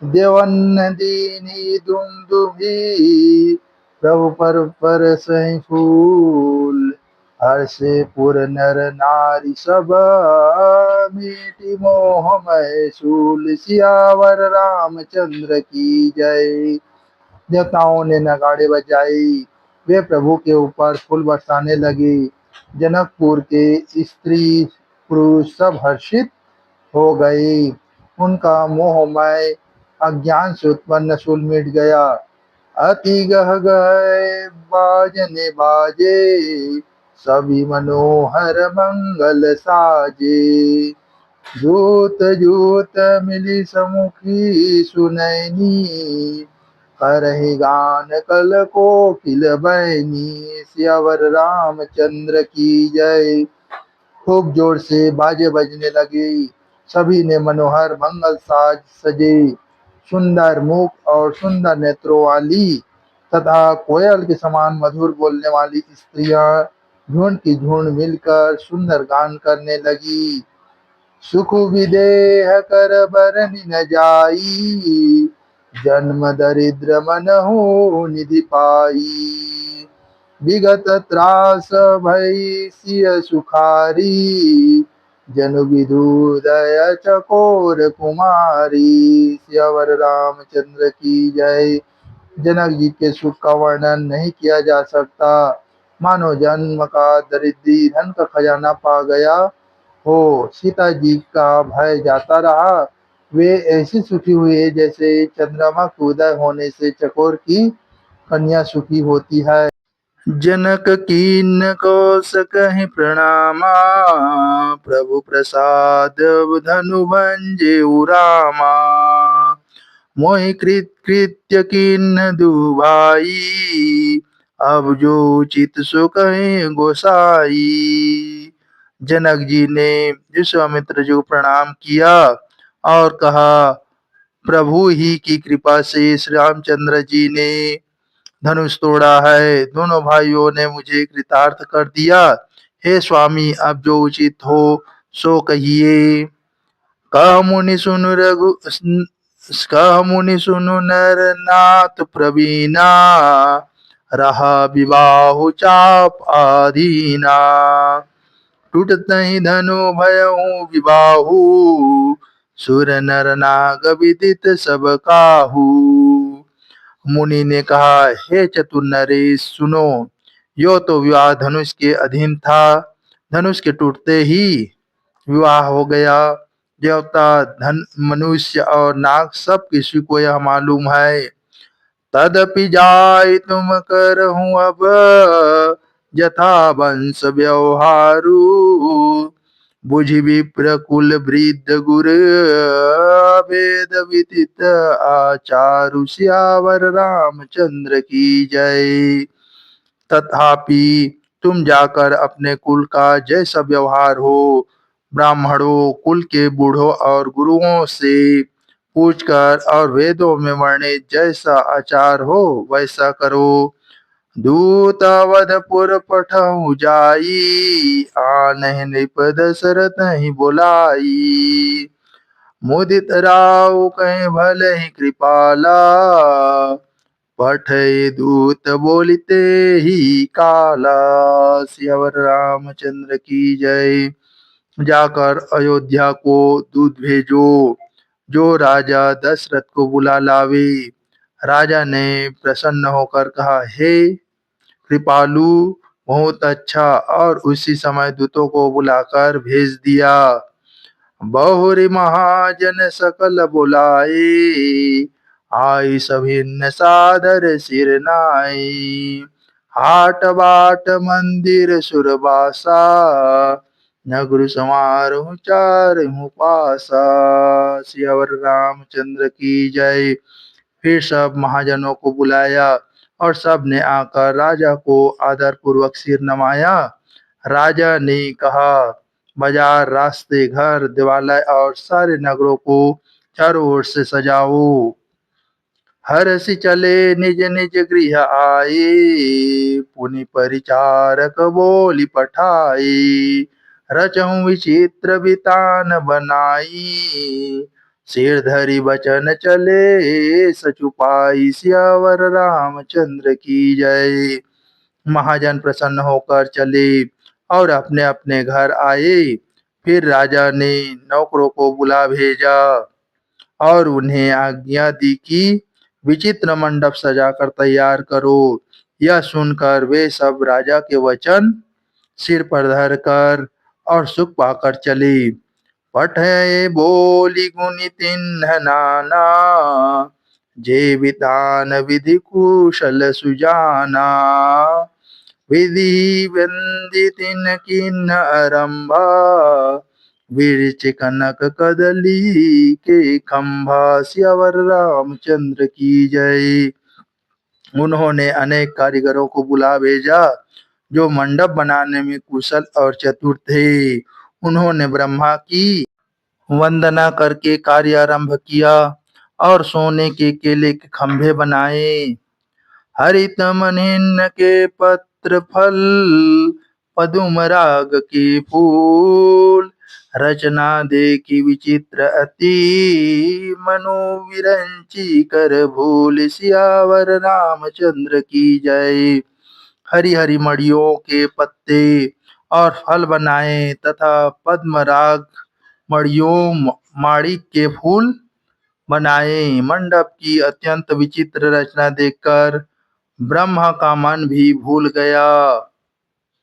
देवन्नदीनी दुमदुमी प्रभु पर सही फूल। हर्षे पुर नर नारी सब मीठी मोहमय शूल। सियावर रामचंद्र की जय। देवताओं ने नगाड़े बजाई, वे प्रभु के ऊपर फूल बरसाने लगे। जनकपुर के स्त्री पुरुष सब हर्षित हो गए। उनका मोहमय अज्ञान से उत्पन्न शूल मिट गया। अति गह गए बाजने बाजे, सभी मनोहर मंगल साजे। जूत जूत मिली समुखी सुनैनी, करहि गान कल कोकिल बैनी। सियावर रामचंद्र की जय। खूब जोर से बाजे बजने लगे। सभी ने मनोहर मंगल साज सजे। सुंदर मुख और सुंदर नेत्रों वाली तथा कोयल के समान मधुर बोलने वाली स्त्रियां झुंड की झुंड मिलकर सुंदर गान करने लगी। सुख विदेह कर बरनि न जाई, जन्म दरिद्र मनहु निधि पाई। विगत त्रास भई सिय सुखारी, जनु विदु दय चकोर कुमारी। सियावर रामचंद्र की जय। जनक जी के सुख का वर्णन नहीं किया जा सकता। मानो जन्म का दरिद्री धन का खजाना पा गया हो। सीता जी का भय जाता रहा। वे ऐसी सुखी हुए जैसे चंद्रमा के उदय होने से चकोर की कन्या सुखी होती है। जनक कीन को सकहि प्रणामा, प्रभु प्रसाद धनु भंजे रामा। मोहि कृत्य कीन दुभाई, अब जो चित सो कहे गोसाई। जनक जी ने विश्वामित्र जी को प्रणाम किया और कहा, प्रभु ही की कृपा से श्री रामचंद्र जी ने धनुष तोड़ा है। दोनों भाइयों ने मुझे कृतार्थ कर दिया। हे स्वामी, अब जो उचित हो सो कहिए। कह मुनि सुनु कह मुनि सुनु नर नाथ प्रवीणा, रहा विवाह चाप आधीना। टूटत ही धनु भयउ विबाहु, सुर नर नाग विदित सब काहू। मुनि ने कहा, हे चतुर नरेश सुनो, यो तो विवाह धनुष के अधीन था। धनुष के टूटते ही विवाह हो गया। देवता, धन, मनुष्य और नाग सब किसी को यह मालूम है। तदपि जाय तुम करहूं अब, यथा वंश व्यवहारू। बुझि विप्र कुल वृद्ध गुर, वेद विदित आचारु। सियावर रामचंद्र की जय। तथापि तुम जाकर अपने कुल का जैसा व्यवहार हो, ब्राह्मणों, कुल के बूढ़ों और गुरुओं से पूछकर और वेदों में वर्णित जैसा आचार हो वैसा करो। दूतावधपुर पठहु जाई, आनहि नृप दशरथ ही बोलाई। मुदित राव कहीं भले ही कृपाला, पठय दूत बोलिते ही काला। सियावर रामचंद्र की जय। जाकर अयोध्या को दूत भेजो, जो राजा दशरथ को बुला लावे। राजा ने प्रसन्न होकर कहा, हे कृपालु, बहुत अच्छा। और उसी समय दूतों को बुलाकर भेज दिया। बहुरी महाजन सकल बुलाए, आई सभिन्न सादर सिर नाई। हाट बाट मंदिर सुरबासा, नगर समारोह चारहु पासा। सियावर रामचंद्र की जय। फिर सब महाजनों को बुलाया और सब ने आकर राजा को आदर पूर्वक सिर नवाया। राजा ने कहा, बाजार, रास्ते, घर, दिवालय और सारे नगरों को चारों ओर से सजाओ। हर्षि चले निज निज गृह आए, पुनि परिचारक बोली पठाई। रचहु विचित्र वितान बनाई, सिर धरि बचन चले सचुपाई सियावर रामचंद्र की जय। महाजन प्रसन्न होकर चले और अपने अपने घर आए। फिर राजा ने नौकरों को बुला भेजा और उन्हें आज्ञा दी कि विचित्र मंडप सजाकर तैयार करो। यह सुनकर वे सब राजा के वचन सिर पर धरकर और सुख पाकर चले। पठय बोली गुनि तिन्ह नाना, जे विधान विधि कुशल सुजाना। विधि वंदितिन किन्ह आरंभा, विरच कनक कदली के खंभा। सियावर रामचंद्र की जय। उन्होंने अनेक कारीगरों को बुला भेजा जो मंडप बनाने में कुशल और चतुर थे। उन्होंने ब्रह्मा की वंदना करके कार्य आरंभ किया और सोने के केले के खंभे बनाए। हरित मनिन के पत्र फल, पदुम राग के फूल। रचना देखी विचित्र अति, मनु विरंची कर भूल। सियावर रामचंद्र की जय। हरी हरी मड़ियों के पत्ते और फल बनाए तथा पद्मराग मड़ियों माणिक के फूल बनाए। मंडप की अत्यंत विचित्र रचना देखकर ब्रह्मा का मन भी भूल गया।